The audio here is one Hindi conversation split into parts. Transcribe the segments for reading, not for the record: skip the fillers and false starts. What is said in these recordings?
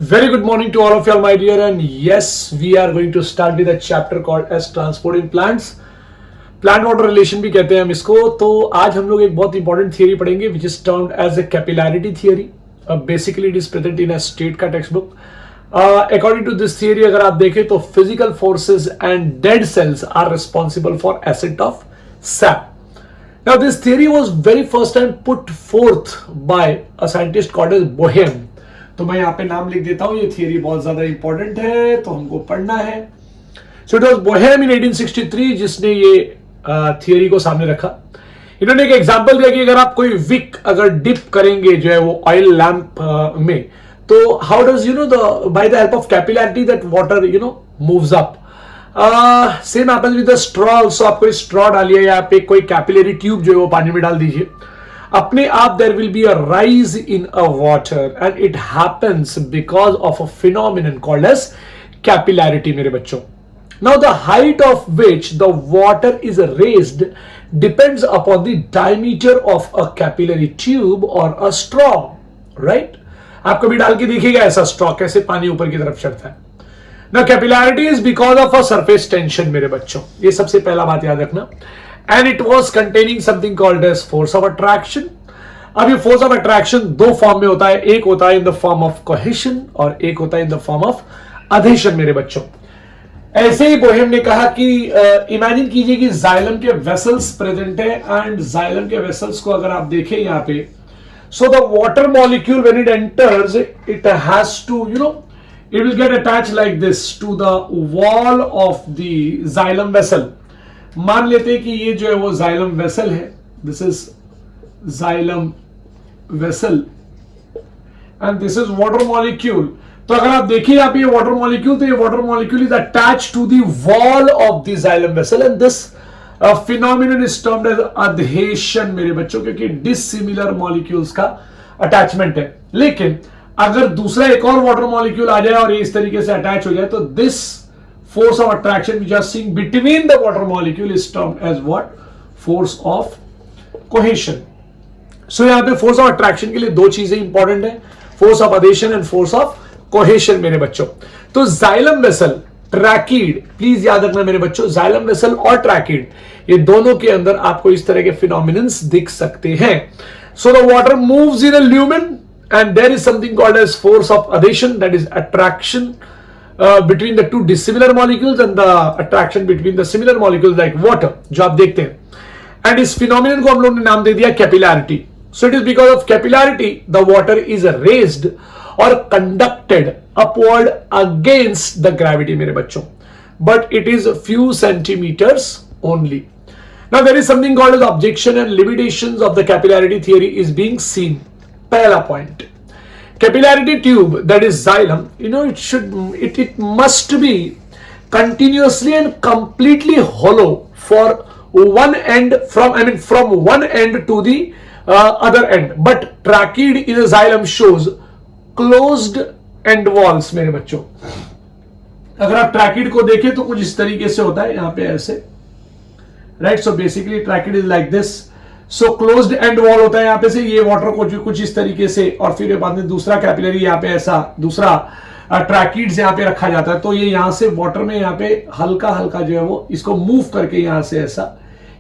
Very good morning to all of y'all, my dear. And yes, we are going to start with a chapter called as transport in plants. Plant water relation भी कहते हैं हम इसको. तो आज हम लोग एक बहुत इंपॉर्टेंट थियरी पढ़ेंगे which is termed as a capillarity theory. Basically it is present in a state का text book. According to this theory अगर आप देखें तो physical forces and dead cells are responsible for ascent of sap. Now this theory was very first time put forth by a scientist called as Boehm. तो मैं यहाँ पे नाम लिख देता हूँ, ये थियरी बहुत ज्यादा इंपॉर्टेंट है तो हमको पढ़ना है. सो इट वाज बोहेम इन 1863 जिसने ये थियरी को सामने रखा. इन्होंने एक एग्जांपल दिया कि अगर आप कोई विक अगर डिप करेंगे जो है वो ऑयल लैंप में, तो how does the by the help of capillarity that water moves up. Same happens with the straw also. आप कोई स्ट्रॉ डालिए या आप कोई कैपिलरी ट्यूब जो है वो पानी में डाल दीजिए, अपने आप there will be a rise in a water and it happens because of a phenomenon called as capillarity मेरे बच्चों. Now the height of which the water is raised depends upon the diameter of a capillary tube और अ स्ट्रॉ. राइट, आप कभी डाल के देखिएगा ऐसा स्ट्रॉ कैसे पानी ऊपर की तरफ चढ़ता है. Now capillarity is because of a surface tension मेरे बच्चों, ये सबसे पहला बात याद रखना. And it was containing something called as force of attraction. अब ये force of attraction दो फॉर्म में होता है, एक होता है in the form of cohesion और एक होता है in the form of adhesion मेरे बच्चों. ऐसे ही बोहेम ने कहा कि इमेजिन कीजिए कि जाइलम के वेसल्स प्रेजेंट है एंड जाइलम के वेसल्स को अगर आप देखें यहाँ पे, so the water molecule when it enters it has to it will get attached like this to the wall of the xylem vessel. मान लेते हैं कि ये जो है वो xylem vessel है, this is xylem vessel and this is water molecule. तो अगर आप देखिए यहाँ पे ये water molecule, तो ये water molecule is attached to the wall of the xylem vessel and this phenomenon is termed as adhesion मेरे बच्चों, क्योंकि dissimilar molecules का attachment है. लेकिन अगर दूसरा एक और वाटर मॉलिक्यूल आ जाए और ये इस तरीके से अटैच हो जाए, तो this force of attraction which are seeing between the water molecule is termed as what, force of cohesion. So यहां पे फोर्स ऑफ अट्रैक्शन के लिए दो चीजें इंपॉर्टेंट है, force of adhesion and force of cohesion मेरे बच्चों. तो जाइलम वेसल, ट्रैकीड, प्लीज याद रखना मेरे बच्चों, जाइलम वेसल और ट्रैकीड ये दोनों के अंदर आपको इस तरह के फिनोमिनन्स दिख सकते हैं. So the water moves in a lumen and there is something called as force of adhesion, that is attraction between the two dissimilar molecules and the attraction between the similar molecules like water जो आप देखते हैं. and इस phenomenon को हम लोग ने नाम दे दिया capillarity. so it is because of capillarity the water is raised or conducted upward against the gravity मेरे बच्चों, but it is a few centimeters only. now there is something called as objection and limitations of the capillarity theory is being seen. पहला point, capillarity tube that is xylem, it must be continuously and completely hollow for one end from one end to the other end, but trachea in a xylem shows closed end walls मेरे बच्चों. अगर आप ट्रैकिड को देखें तो कुछ इस तरीके से होता है यहाँ पे ऐसे, right. So basically tracheid is like this. So closed end wall होता है यहाँ पे से, ये वाटर को जो कुछ इस तरीके से, और फिर बाद में दूसरा कैपिलरी यहाँ पे ऐसा, दूसरा ट्रैकिड्स यहाँ पे रखा जाता है. तो ये यहाँ से वाटर में यहाँ पे हल्का हल्का जो है वो इसको मूव करके यहाँ से ऐसा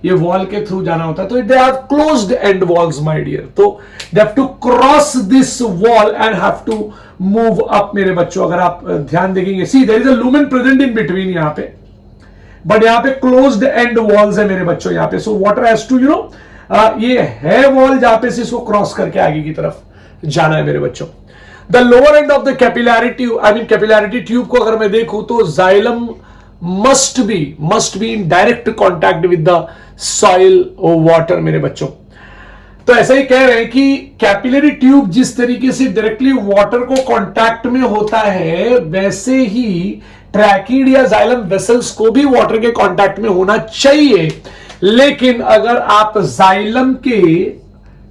ये वॉल के थ्रू जाना होता है. तो they have closed end walls my dear. तो they have to cross this wall and have to move up मेरे बच्चों. अगर आप ध्यान देखेंगे, see there is a lumen present in between यहाँ पे, बट यहाँ पे क्लोज्ड एंड वॉल्स है मेरे बच्चों यहाँ पे. सो वाटर हैज टू ये है वॉल जहां पे से इसको क्रॉस करके आगे की तरफ जाना है मेरे बच्चों. The lower end of the capillarity capillarity tube को अगर मैं देखूं तो xylem must be in direct contact with the soil water मेरे बच्चों. तो ऐसा ही कह रहे हैं कि कैपिलरी ट्यूब जिस तरीके से डायरेक्टली वाटर को कॉन्टैक्ट में होता है, वैसे ही ट्रैकिड या जाइलम वेसल्स को भी वाटर के कॉन्टैक्ट में होना चाहिए. लेकिन अगर आप जाइलम के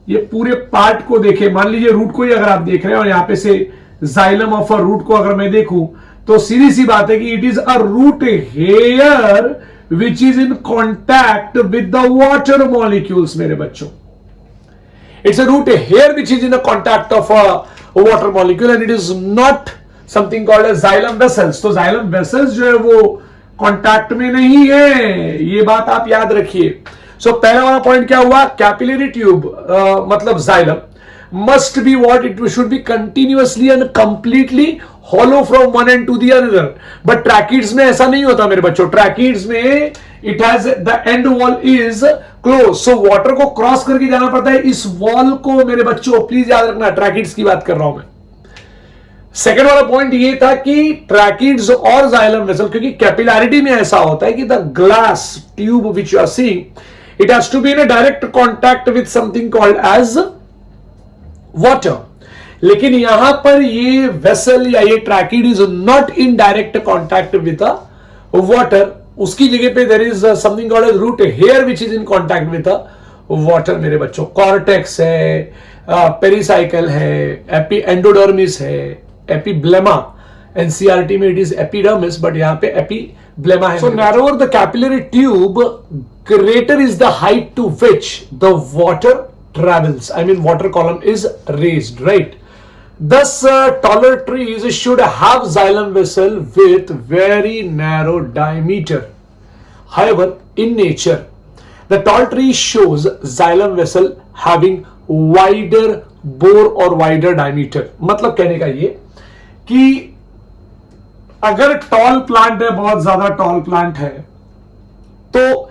ये पूरे पार्ट को देखें, मान लीजिए रूट को ही अगर आप देख रहे हैं और यहां पे से जाइलम ऑफ अ रूट को अगर मैं देखूं, तो सीधी सी बात है कि it is a root hair which is in contact with the water molecules मेरे बच्चों. It's a root here which is in a contact of a water molecule and it is not something called as xylem vessels. तो जाइलम वेसल्स जो है वो कॉन्टैक्ट में नहीं है, ये बात आप याद रखिए। सो पहला वाला पॉइंट क्या हुआ, कैपिलरी ट्यूब मतलब xylem must be what it should be continuously and completely hollow from one end to the other, but tracheids में ऐसा नहीं होता मेरे बच्चों। tracheids में it has the end wall is closed, so water को क्रॉस करके जाना पड़ता है इस वॉल को मेरे बच्चों, प्लीज याद रखना, tracheids की बात कर रहा हूं मैं। सेकेंड वाला पॉइंट ये था कि ट्रैकिड्स और जाइलम वेसल, क्योंकि कैपिलैरिटी में ऐसा होता है कि the glass tube which you are seeing it has to be in a direct contact with something called as water, लेकिन यहां पर ये वेसल या ये tracheid is not in direct contact with water, उसकी जगह पे there is something called as root hair which is in contact with water मेरे बच्चों। कॉर्टेक्स है, पेरिसाइकल है, एंडोडर्मिस है, एपिब्लेमा, एनसीईआरटी में इट इज एपिडर्मिस बट यहां पे एपिब्लेमा है। So narrower the capillary tube greater is the height to which the water travels, I mean water column is raised, right? Thus taller trees should have xylem vessel with very narrow diameter. However, in nature the tall tree shows xylem vessel having wider bore or wider diameter. मतलब कहने का ये कि अगर टॉल प्लांट है, बहुत ज्यादा टॉल प्लांट है, तो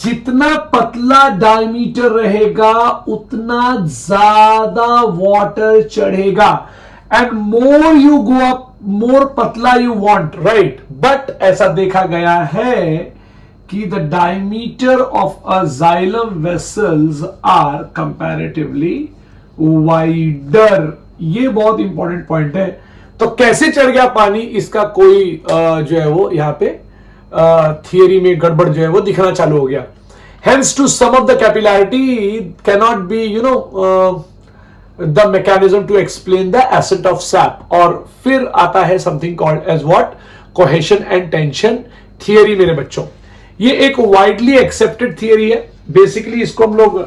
जितना पतला डायमीटर रहेगा उतना ज्यादा वाटर चढ़ेगा, and more you go up more पतला यू वांट, राइट? बट ऐसा देखा गया है कि the diameter of a xylem vessels are comparatively wider. ये बहुत इंपॉर्टेंट पॉइंट है। तो कैसे चढ़ गया पानी, इसका कोई जो है वो यहां पे थियरी में गड़बड़ जो है वो दिखना चालू हो गया। Hence to sum up the capillarity cannot be the mechanism to explain the ascent of sap, और फिर आता है something called as what, cohesion and tension theory मेरे बच्चों। ये एक widely accepted theory है, basically इसको हम लोग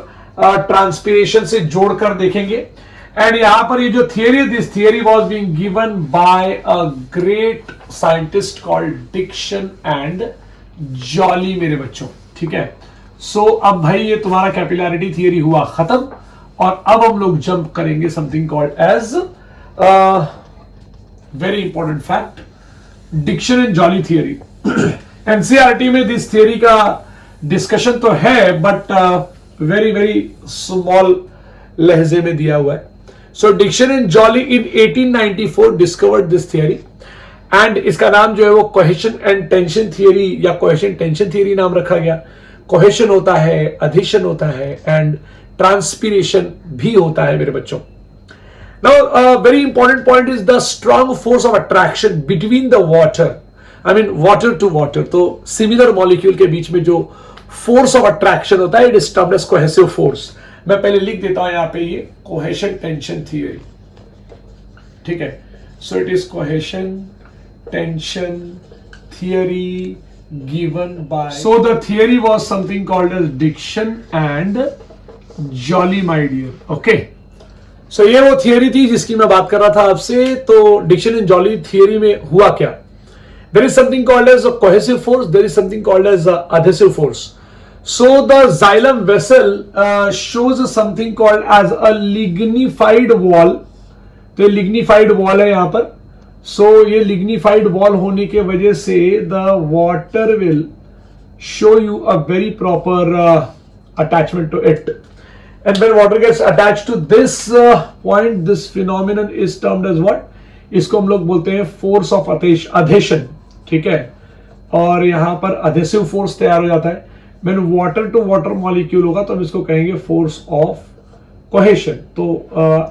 transpiration से जोड़कर देखेंगे। एंड यहां पर ये जो theory, this theory was being given by a great scientist called Dixon and Joly मेरे बच्चों, ठीक है। सो अब भाई ये तुम्हारा कैपिलैरिटी थियरी हुआ खत्म, और अब हम लोग जंप करेंगे something called as very important fact, Dixon and Joly theory. NCERT में दिस थियरी का डिस्कशन तो है, बट वेरी वेरी स्मॉल लहजे में दिया हुआ है। So Dickson and Jolly in 1894 discovered this theory, and इसका नाम जो है वो cohesion and tension theory या cohesion tension theory नाम रखा गया। cohesion होता है, adhesion होता है, and transpiration भी होता है मेरे बच्चों। Now a very important point is the strong force of attraction between the water, I mean water to water, तो similar molecule के बीच में जो force of attraction होता है, it is termed as cohesive force। मैं पहले लिख देता हूं यहां पे ये कोहेशन टेंशन थियरी, ठीक है। So it is cohesion tension theory given by, so the theory was something called as Dixon and Joly my dear, okay. So ये वो थियरी थी जिसकी मैं बात कर रहा था आपसे। तो डिक्शन एंड जॉली थियरी में हुआ क्या, there is something called as cohesive force, there is something called as adhesive force. So the xylem vessel shows something called as a lignified wall. तो lignified wall है यहाँ पर। So ये lignified wall होने के वजह से the water will show you a very proper attachment to it. And when water gets attached to this point, this phenomenon is termed as what? इसको हम लोग बोलते हैं force of adhesion, ठीक है। और यहाँ पर adhesive force तैयार हो जाता है। When water to water molecule होगा तो हम इसको कहेंगे फोर्स ऑफ कोहेशन। तो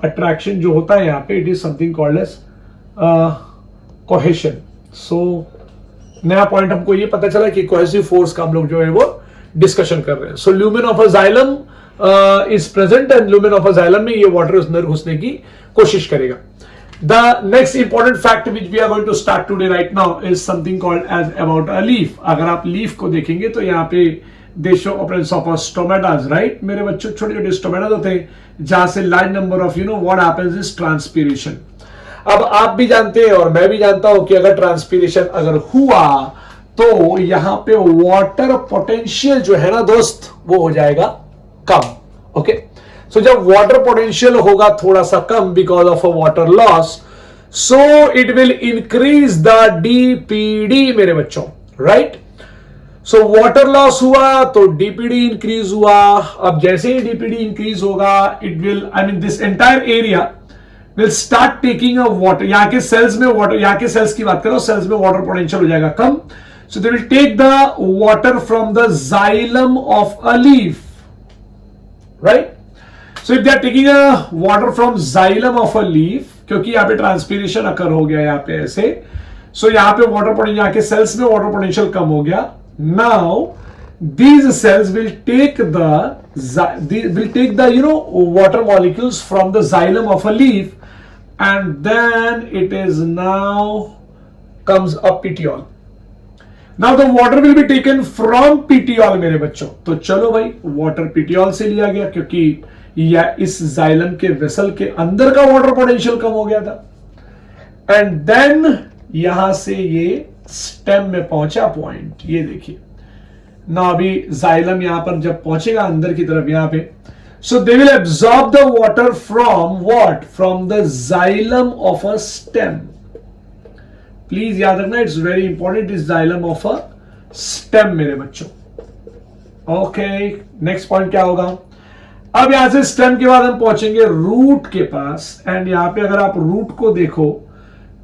अट्रैक्शन जो होता है यहाँ पे, it is something called as cohesion. So नया पॉइंट हमको ये पता चला कि कोहेसिव फोर्स का हम लोग जो है वो डिस्कशन कर रहे हैं। So lumen of a xylem is present, and lumen of a xylem में ये वाटर अंदर घुसने की कोशिश करेगा। The next important fact which we are going to start today right now is something called as about a leaf. अगर आप लीफ को देखेंगे तो यहाँ पे they show appearance of a stomatas, right? मेरे बच्चों छोटे छोटे stomatas होते हैं जहां से large number of what happens is transpiration. अब आप भी जानते हैं और मैं भी जानता हूं कि अगर ट्रांसपीरेशन अगर हुआ तो यहां पे वाटर पोटेंशियल जो है ना दोस्त वो हो जाएगा कम। ओके, सो जब वाटर पोटेंशियल होगा थोड़ा सा come because of a water loss, so it will increase the DPD मेरे बच्चों, राइट। सो वाटर लॉस हुआ तो डीपीडी इंक्रीज हुआ। अब जैसे ही डीपीडी इंक्रीज होगा it will, I mean this entire area will start taking a water, यहां के सेल्स में वाटर, यहां के सेल्स की बात करो, सेल्स में वाटर पोटेंशियल हो जाएगा कम। So they will take the water from the xylem of a leaf, right. So if they are taking a water from xylem of a leaf, क्योंकि यहां पे ट्रांसपीरेशन अकर हो गया यहां पे ऐसे, सो यहां पे वाटर पोटेंशियल, यहां के सेल्स में वाटर पोटेंशियल कम हो गया। Now these cells will take the water molecules from the xylem of a leaf, and then it is now comes a petiole. Now the water will be taken from petiole मेरे बच्चों। तो चलो भाई वाटर petiole से लिया गया क्योंकि या इस जाइलम के वेसल के अंदर का वाटर पोटेंशियल कम हो गया था, एंड देन यहां से ये स्टेम में पहुंचा पॉइंट, ये देखिए ना। अभी जाइलम यहां पर जब पहुंचेगा अंदर की तरफ यहां पे, so they will absorb the water from what, from the xylem of a stem. Please याद रखना, it's very important, is xylem of a stem मेरे बच्चों। ओके, नेक्स्ट पॉइंट क्या होगा। अब यहां से स्टेम के बाद हम पहुंचेंगे रूट के पास, एंड यहां पे अगर आप रूट को देखो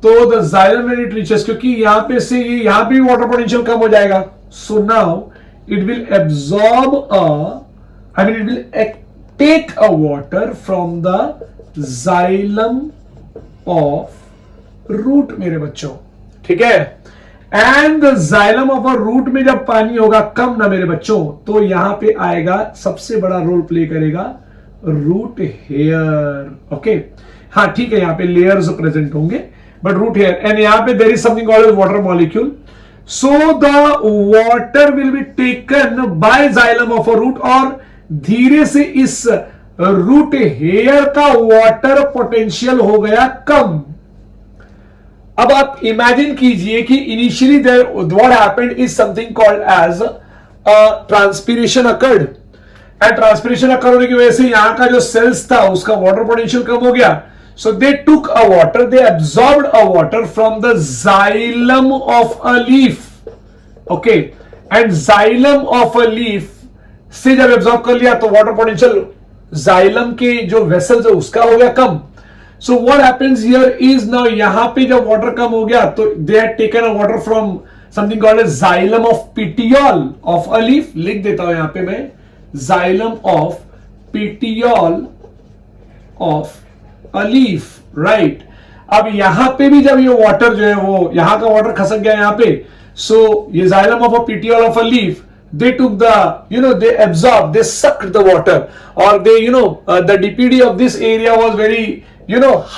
तो the xylem when it reaches, क्योंकि यहां पे से ये यहां पे वाटर पोटेंशियल कम हो जाएगा, so now it will absorb it will take a water from the xylem of root मेरे बच्चों, ठीक है। And the xylem of a root में जब पानी होगा कम ना मेरे बच्चों, तो यहां पे आएगा, सबसे बड़ा रोल प्ले करेगा रूट हेयर। ओके, हाँ ठीक है, यहां पे लेयर्स प्रेजेंट होंगे बट रूट हेयर, एंड यहां पे there is something called water molecule. So the water will be taken by xylem of a root, और धीरे से इस रूट हेयर का वाटर पोटेंशियल हो गया कम। अब आप इमेजिन कीजिए कि initially what happened is something called as transpiration occurred, and transpiration occur होने की वजह से यहां का जो सेल्स था उसका वाटर पोटेंशियल कम हो गया। So they took a water, they absorbed a water from the xylem of a leaf. Okay, and xylem of a leaf से जब absorb कर लिया तो water potential xylem के जो vessels है उसका हो गया कम। So what happens here is now यहां पे जब water कम हो गया तो they had taken a water from something called as xylem of petiole of a leaf। लिख देता हूं यहां पे मैं xylem of petiole of a leaf, right। अब यहां पे भी जब ये वाटर जो है वो यहां का वाटर खसक गया यहां पे, सो ये xylem of a petiole of a leaf, they took the, they absorbed, they sucked the water, or they, the DPD of this area was very,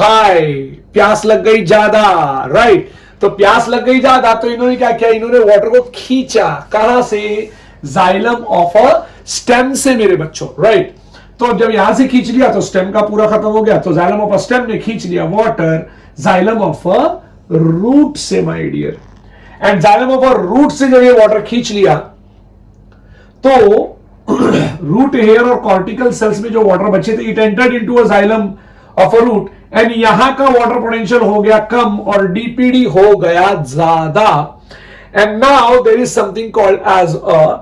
high, प्यास लग गई ज्यादा, right। तो प्यास लग गई ज्यादा तो इन्होंने क्या किया, इन्होंने वाटर को खींचा, कहां से, xylem of a stem से मेरे बच्चों, right। तो जब यहां से खींच लिया तो स्टेम का पूरा खत्म हो गया, तो जाइलम ऑफ अ स्टेम ने खींच लिया water xylem of a root से my dear, and xylem of a root से जब ये वाटर खींच लिया तो रूट हेयर और कॉर्टिकल सेल्स में जो वाटर बचे थे, it entered into a xylem of a root, and यहां का वाटर पोटेंशियल हो गया कम और डीपीडी हो गया ज्यादा, and now there is something called as a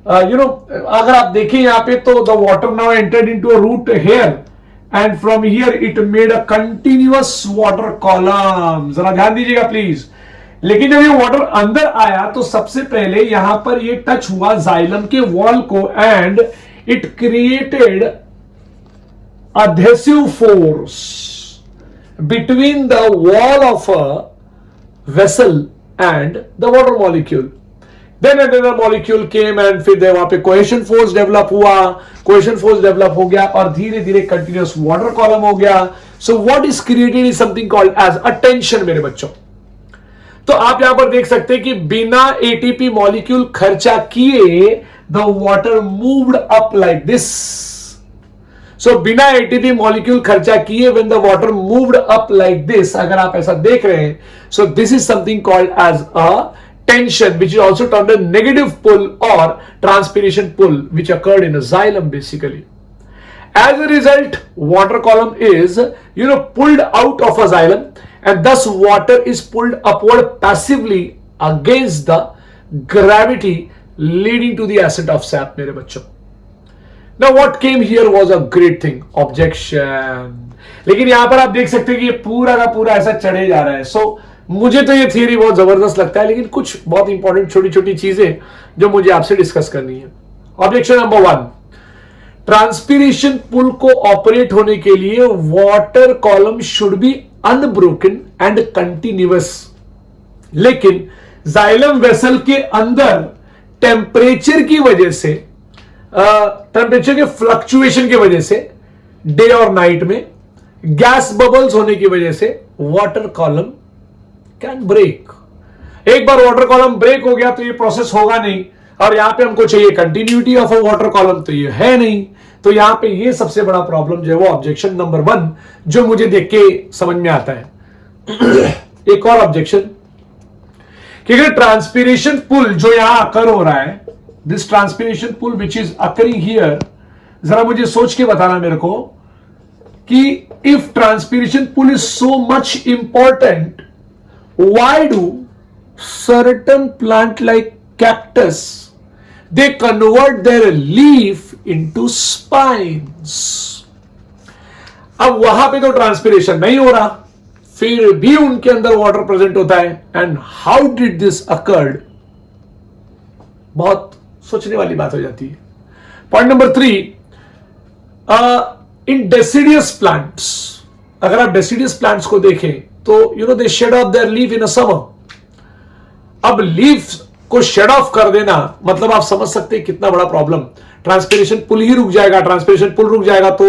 अगर आप देखें यहां पे तो the water now entered into a root hair, and from here it made a continuous water column. जरा ध्यान दीजिएगा प्लीज। लेकिन जब ये वाटर अंदर आया तो सबसे पहले यहां पर ये टच हुआ जाइलम के वॉल को, and it created adhesive force between the wall of a vessel and the water molecule. Then another molecule came and फिर वहां पे cohesion force develop हुआ, cohesion force develop हो गया और धीरे धीरे continuous water column हो गया। So what is created is something called as a tension मेरे बच्चों। तो आप यहां पर देख सकते हैं कि बिना एटीपी मॉलिक्यूल खर्चा किए the water moved up like this। सो बिना एटीपी मॉलिक्यूल खर्चा किए when the water moved up like this, अगर आप ऐसा देख रहे हैं, so this is something called as a tension, which is also termed a negative pull or transpiration pull, which occurred in a xylem basically. As a result, water column is pulled out of a xylem, and thus water is pulled upward passively against the gravity, leading to the ascent of sap. मेरे बच्चों, now what came here was a great thing, objection. लेकिन यहां पर आप देख सकते हैं कि ये पूरा का पूरा ऐसा चढ़े जा रहा है. So मुझे तो ये थियरी बहुत जबरदस्त लगता है, लेकिन कुछ बहुत इंपॉर्टेंट छोटी छोटी चीजें जो मुझे आपसे डिस्कस करनी है. ऑब्जेक्शन नंबर 1, ट्रांसपीरेशन पुल को ऑपरेट होने के लिए water column should be unbroken and continuous. लेकिन जाइलम वेसल के अंदर टेम्परेचर की वजह से, टेम्परेचर के फ्लक्चुएशन की वजह से, डे और नाइट में गैस बबल्स होने की वजह से वाटर कॉलम कैन ब्रेक. एक बार वाटर कॉलम ब्रेक हो गया तो ये प्रोसेस होगा नहीं, और यहां पे हमको चाहिए continuity of a water column, तो ये है नहीं. तो यहां पे ये सबसे बड़ा प्रॉब्लम जो है वो ऑब्जेक्शन नंबर 1 जो मुझे देख के समझ में आता है. एक और ऑब्जेक्शन कि अगर ट्रांसपीरेशन पुल जो यहां अकर हो रहा है, this transpiration pull which is occurring here, जरा मुझे सोच के बताना मेरे को कि if transpiration pull is so much important, why do certain plant like cactus they convert their leaf into spines? अब वहां पे तो ट्रांसपीरेशन नहीं हो रहा, फिर भी उनके अंदर वाटर प्रेजेंट होता है. And how did this occurred? बहुत सोचने वाली बात हो जाती है. Point number 3, in deciduous plants, अगर आप डेसिडियस प्लांट्स को देखें तो they shed off their leaf in a summer. अब लीफ को शेड ऑफ कर देना मतलब आप समझ सकते हैं कितना बड़ा प्रॉब्लम. ट्रांसपीरेशन पुल ही रुक जाएगा, ट्रांसपीरेशन पुल रुक जाएगा तो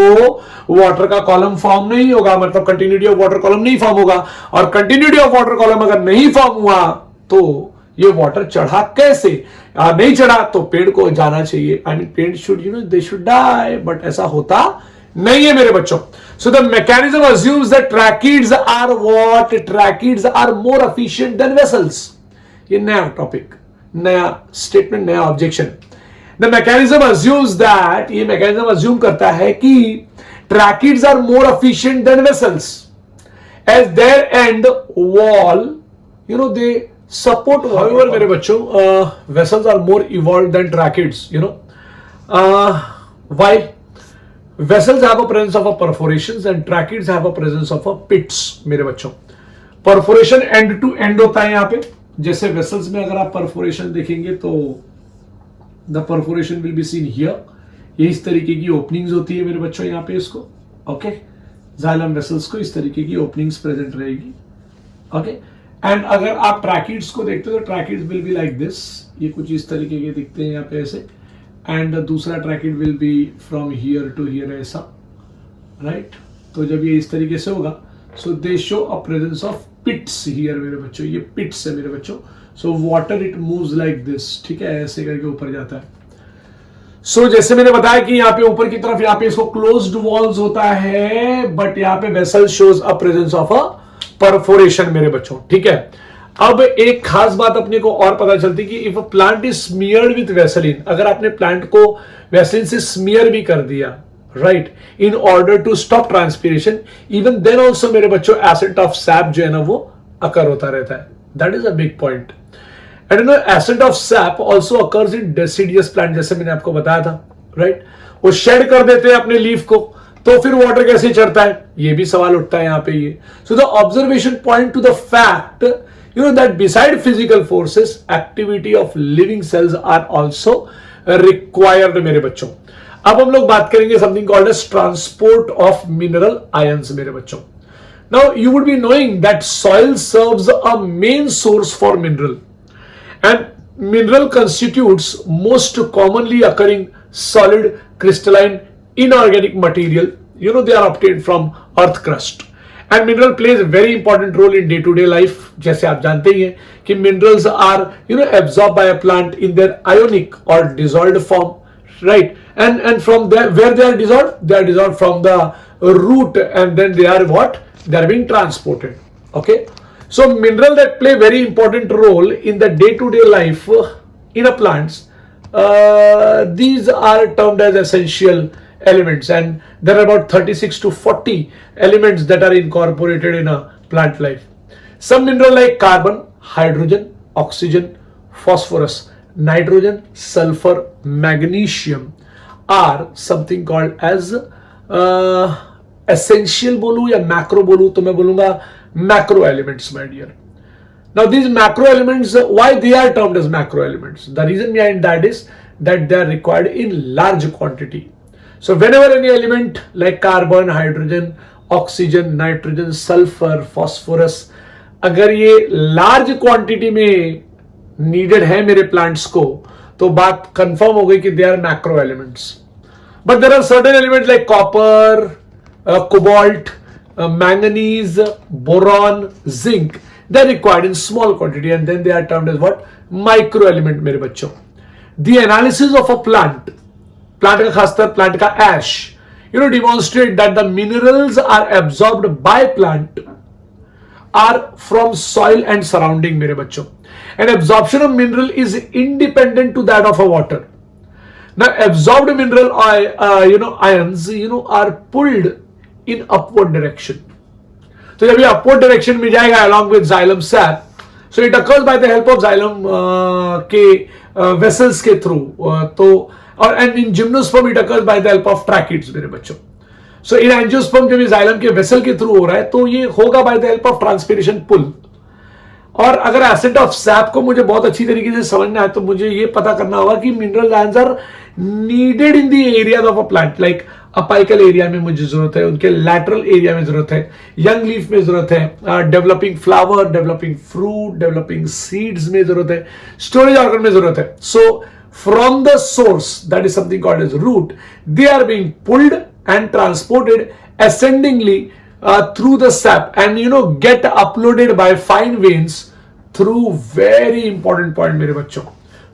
वाटर का कॉलम फॉर्म नहीं होगा, मतलब कंटिन्यूटी ऑफ वाटर कॉलम नहीं फॉर्म होगा. और कंटिन्यूटी ऑफ वाटर कॉलम अगर नहीं फॉर्म हुआ तो ये वाटर चढ़ा कैसे? नहीं चढ़ा तो पेड़ को जाना चाहिए. आई मीन पेड़ should they should die, but ऐसा होता नहीं है मेरे बच्चों. So the mechanism assumes that tracheids are what? Tracheids are more efficient than vessels. ये नया टॉपिक, नया स्टेटमेंट, नया objection. The mechanism assumes that, ये mechanism assume करता है कि tracheids are more efficient than vessels, as their end wall, they support. However, मेरे बच्चों, vessels are more evolved than tracheids. Why? Vessels have a presence of a perforations and tracheids have a presence of a pits. मेरे बच्चों, परफोरेशन एंड टू एंड होता है यहाँ पे. जैसे वेसल्स में अगर आप परफोरेशन देखेंगे तो the perforation will be seen here. ये इस तरीके की ओपनिंग्स होती है मेरे बच्चों यहाँ पे. इसको ओके, जाइलम वेसल्स को इस तरीके की ओपनिंग्स प्रेजेंट रहेगी. ओके, एंड अगर आप ट्रैकिड्स को देखते हो तो tracheids will be like this. ये कुछ इस तरीके के दिखते हैं यहाँ पे ऐसे. एंड दूसरा tracheid will be from here to here ऐसा, राइट. तो जब ये इस तरीके से होगा so they show a presence of pits here मेरे बच्चों. ये पिट्स है मेरे बच्चों. So water it moves like this, ठीक है, ऐसे करके ऊपर जाता है. सो जैसे मैंने बताया कि यहाँ पे ऊपर की तरफ यहाँ पे इसको क्लोज्ड वॉल्स होता है, बट यहाँ पे vessel shows a presence of a perforation मेरे बच्चों. ठीक है, अब एक खास बात अपने को और पता चलती कि if a plant is smeared with Vaseline, अगर आपने प्लांट को वेसलिन से स्मीयर भी कर दिया, right, in order to stop transpiration, even then also मेरे बच्चों एसेंट ऑफ सैप जो है ना वो अकर होता रहता है. That is a big point. And ascent of SAP also occurs in deciduous plant, जैसे मैंने आपको बताया था, राइट. वो शेड कर देते हैं अपने लीफ को, तो फिर वाटर कैसे चढ़ता है, ये भी सवाल उठता है यहाँ पे. ये so the observation point two the fact that beside physical forces, activity of living cells are also required मेरे बच्चों. अब हम लोग बात करेंगे something called as transport of mineral ions मेरे बच्चों. Now you would be knowing that soil serves a main source for mineral, and mineral constitutes most commonly occurring solid crystalline inorganic material. They are obtained from earth crust. And mineral plays a very important role in day-to-day life. जैसे आप जानते ही हैं कि minerals are absorbed by a plant in their ionic or dissolved form, right? and from there where they are dissolved from the root, and then they are what, they are being transported. Okay, so mineral that play very important role in the day-to-day life in a plants, these are termed as essential elements, and there are about 36 to 40 elements that are incorporated in a plant life. Some mineral like carbon, hydrogen, oxygen, phosphorus, nitrogen, sulfur, magnesium are something called as essential बोलूं या macro बोलूं तो मैं बोलूंगा macro elements, my dear. Now these macro elements, why they are termed as macro elements? The reason behind that is that they are required in large quantity. So whenever any element like carbon, hydrogen, oxygen, nitrogen, sulfur, phosphorus, अगर ये large quantity में needed है मेरे plants को, तो बात confirm हो गई कि they are macro elements. But there are certain elements like copper, cobalt, manganese, boron, zinc. They are required in small quantity, and then they are termed as what, micro element मेरे बच्चों. The analysis of a plant का खासकर plant का ash, demonstrate that the minerals are absorbed by plant are from soil and surrounding मेरे बच्चों. And absorption of mineral is independent to that of a water. Now absorbed mineral ions are pulled in upward direction. तो जब ये upward direction में जाएगा along with xylem sap, so it occurs by the help of xylem के vessels के through, तो और and in gymnosperm it occurs by the help of tracheids मेरे बच्चों. So in angiosperm जब ये xylem के vessel के through हो रहा है तो ये होगा by the help of transpiration pull. और अगर एसिड ऑफ सैप को मुझे बहुत अच्छी तरीके से समझना है तो मुझे ये पता करना होगा कि mineral ions are needed in the area of a plant. Like apical area में मुझे जरूरत है, उनके लैटरल एरिया में जरूरत है, यंग लीफ में जरूरत है, developing flower, developing fruit, developing seeds में जरूरत है, स्टोरेज ऑर्गन में जरूरत है. So from the source that is something called as root, they are being pulled and transported ascendingly through the sap and get uploaded by fine veins through very important point मेरे बच्चों.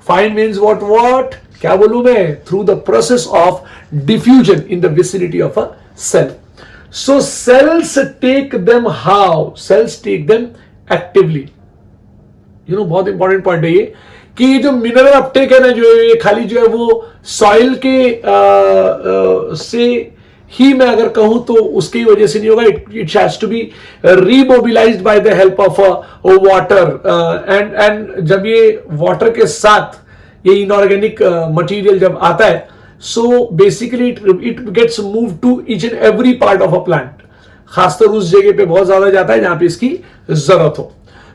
Fine veins what क्या बोलूं मैं, through the process of diffusion in the vicinity of a cell. So cells take them how? Cells take them actively. बहुत इंपॉर्टेंट पॉइंट है ये कि जो मिनरल अपटेक है ना, जो ये खाली जो है वो सॉइल के से ही मैं अगर कहूं तो उसकी वजह से नहीं होगा. It has to be remobilised by the help of water, and जब ये वाटर के साथ ये इनऑर्गेनिक मटेरियल जब आता है, so basically it gets move to each and every part of a plant, खासकर उस जगह पे बहुत ज्यादा जाता है जहां पे इसकी जरूरत हो.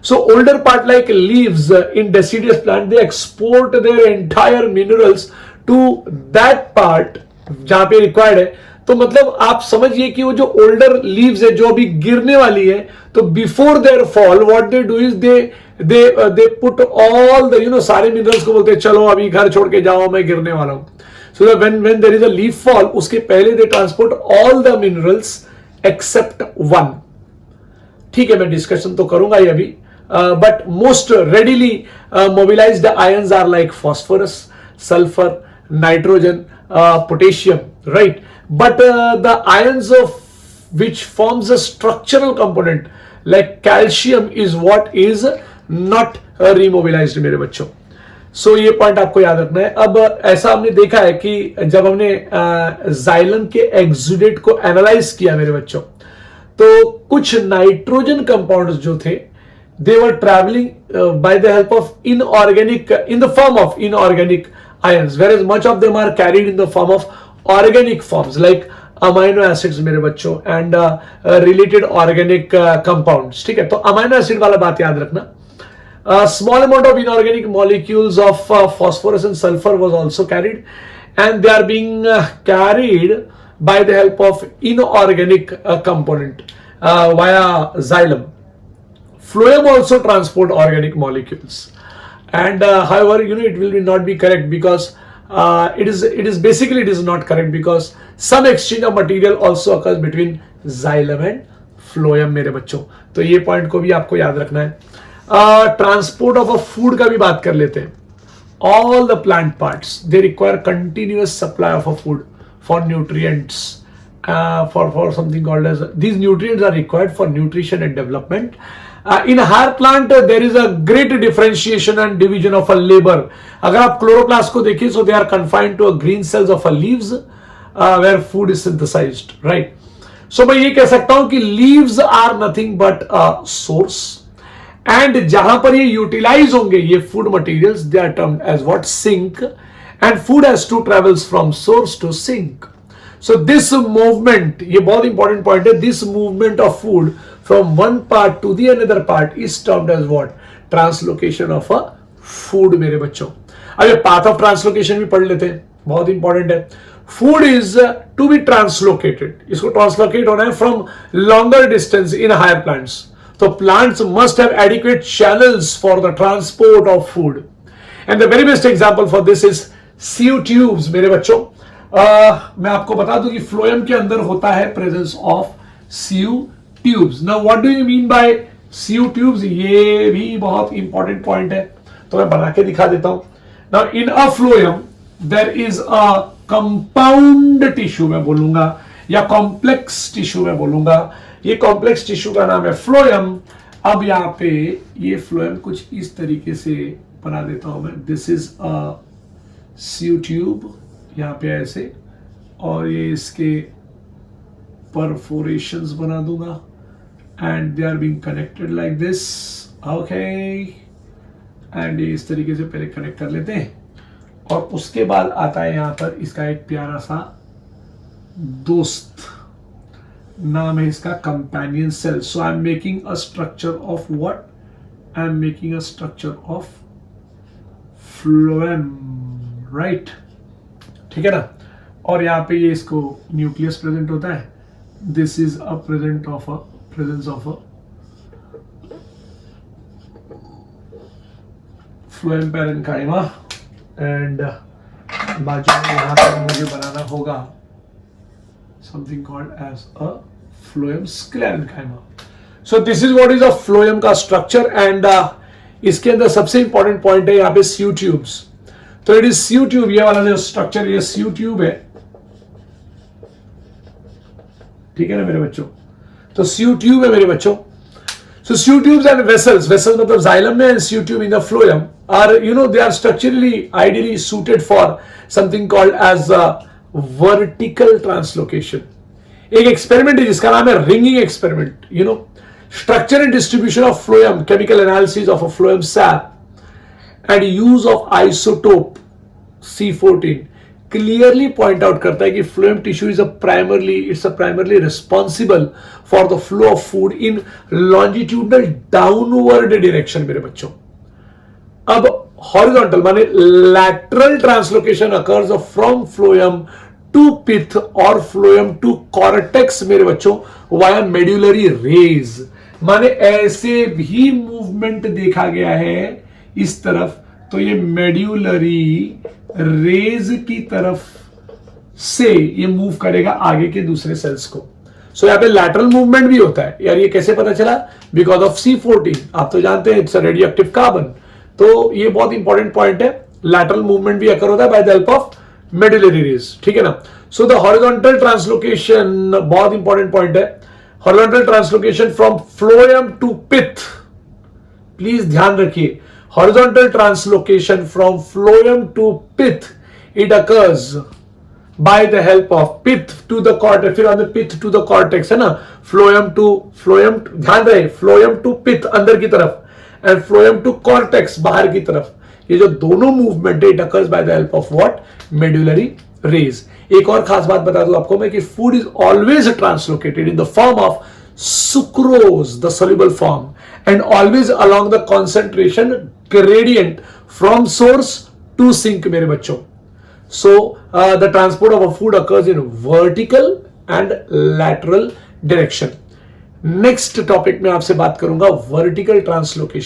So older part like leaves in deciduous plant, they export their entire minerals to that part जहां पे required है. तो मतलब आप समझिए कि वो जो older leaves है जो अभी गिरने वाली है, तो before their fall what they do is they put all the सारे minerals को बोलते हैं चलो अभी घर छोड़ के जाओ मैं गिरने वाला हूं. So that when there is a leaf fall, उसके पहले they transport all the minerals except one. ठीक है, मैं डिस्कशन तो करूंगा ही अभी. But most readily mobilized ions are like phosphorus, sulfur, nitrogen, potassium, right? But the ions of which forms a structural component like calcium is what is not remobilized मेरे बच्चों. So ये पॉइंट आपको याद रखना है. अब ऐसा हमने देखा है कि जब हमने जाइलम के एक्सुडेट को एनालाइज किया मेरे बच्चों, तो कुछ नाइट्रोजन कंपाउंड्स जो थे, they were traveling by the help of inorganic, in the form of inorganic ions, whereas much of them are carried in the form of organic forms like amino acids मेरे बच्चों and related organic compounds. ठीक है, तो amino acid वाला बात याद रखना. Small amount of inorganic molecules of phosphorus and sulfur was also carried, and they are being carried by the help of inorganic component via xylem. Phloem also transport organic molecules, and however it will not be correct because it is not correct because some exchange of material also occurs between xylem and phloem मेरे बच्चों. तो ये पॉइंट को भी आपको याद रखना है. ट्रांसपोर्ट ऑफ अ फूड का भी बात कर लेते हैं. all the plant parts, they require continuous supply of a food for nutrients, for something called as, these nutrients are required for nutrition and development. In a higher plant there is a great differentiation and division of a labor. अगर आप chloroplasts को देखिए, so they are confined to a green cells of a leaves where food is synthesized, right? So मैं ये कह सकता हूं कि leaves are nothing but a source, and जहां पर ये यूटिलाइज होंगे ये food materials, they are termed as what, sink, and food has to travels from source to sink. So this movement, ये बहुत इंपॉर्टेंट पॉइंट है, this movement of food from one part to the another part is termed as what, translocation of a food मेरे बच्चों. अब ये पाथ ऑफ ट्रांसलोकेशन भी पढ़ लेते हैं, बहुत इंपॉर्टेंट है. Food is to be translocated, इसको ट्रांसलोकेट होना है from longer distance in higher plants. So plants must have adequate channels for the transport of food. And the very best example for this is CO tubes मेरे बच्चों. मैं आपको बता दूं कि phloem के अंदर होता है presence of CO tubes. Now what do you mean by CO tubes? ये भी बहुत important point है, तो मैं बना के दिखा देता हूं. Now in a phloem there is a compound tissue मैं बोलूंगा, या complex tissue मैं बोलूंगा. ये कॉम्प्लेक्स टिश्यू का नाम है फ्लोएम. अब यहाँ पे ये फ्लोएम कुछ इस तरीके से बना देता हूं मैं. This is a sieve tube, यहाँ पे ऐसे, और ये इसके परफोरेशंस बना दूंगा, and they are being connected like this. Okay, and ये इस तरीके से पहले कनेक्ट कर लेते हैं, और उसके बाद आता है यहाँ पर इसका एक प्यारा सा दोस्त, नाम है इसका companion cell. So I am making a structure of what, I am making a structure of phloem, right, ठीक है ना. और यहाँ पे ये इसको न्यूक्लियस प्रेजेंट होता है. This is a presence of a phloem parenchyma, and बाजू में यहाँ पर मुझे बनाना होगा something called as a phloem sclerenchyma. So this is what is a phloem का structure, and इसके अंदर सबसे important point है यहाँ पे CO tubes. तो it is CO tube, ये वाला जो structure, ये CO tube है, ठीक है ना मेरे बच्चों. तो CO tube है मेरे बच्चों. So CO tubes and vessels मतलब xylem में, and CO tube in the phloem are, you know, they are structurally ideally suited for something called as vertical translocation. एक एक्सपेरिमेंट है जिसका नाम है ringing experiment. You know, structure and distribution of phloem, chemical analysis of a phloem sap and use of isotope C14 clearly point out करता है कि phloem tissue is primarily responsible for the flow of food in longitudinal downward direction मेरे बच्चों. अब हॉरिजॉन्टल माने lateral translocation occurs from phloem to pith और फ्लोएम टू कॉर्टेक्स मेरे बच्चों वाया मेड्यूलरी रेज. माने ऐसे भी मूवमेंट देखा गया है इस तरफ, तो ये मेड्यूलरी रेज की तरफ से ये मूव करेगा आगे के दूसरे सेल्स को. सो यहाँ पे लैटरल मूवमेंट भी होता है. यार ये कैसे पता चला? Because of C14. आप तो जानते हैं it's a radioactive carbon. तो ये बहुत इंपॉर्टेंट पॉइंट है. लैटरल मूवमेंट भी अकर होता है by the help of medullary rays, ठीक है ना. सो द हॉरिजॉन्टल ट्रांसलोकेशन बहुत इंपॉर्टेंट पॉइंट है. Horizontal translocation from phloem to pith, please ध्यान रखिए. Horizontal translocation from phloem to pith, it occurs by the help of pith to the cortex. फिर on the pith to the cortex है ना. फ्लोएम ध्यान रहे, फ्लोएम टू पिथ अंदर की तरफ एंड फ्लोएम टू कॉर्टेक्स बाहर की तरफ. ये जो दोनों मूवमेंट है, it occurs by the help of what, medullary rays. एक और खास बात बता दूं आपको मैं कि food is always translocated in the form of sucrose, the soluble form, and always along the concentration gradient from source to sink मेरे बच्चों. So the transport of a food occurs in vertical and lateral direction. Next topic में आपसे बात करूंगा vertical translocation.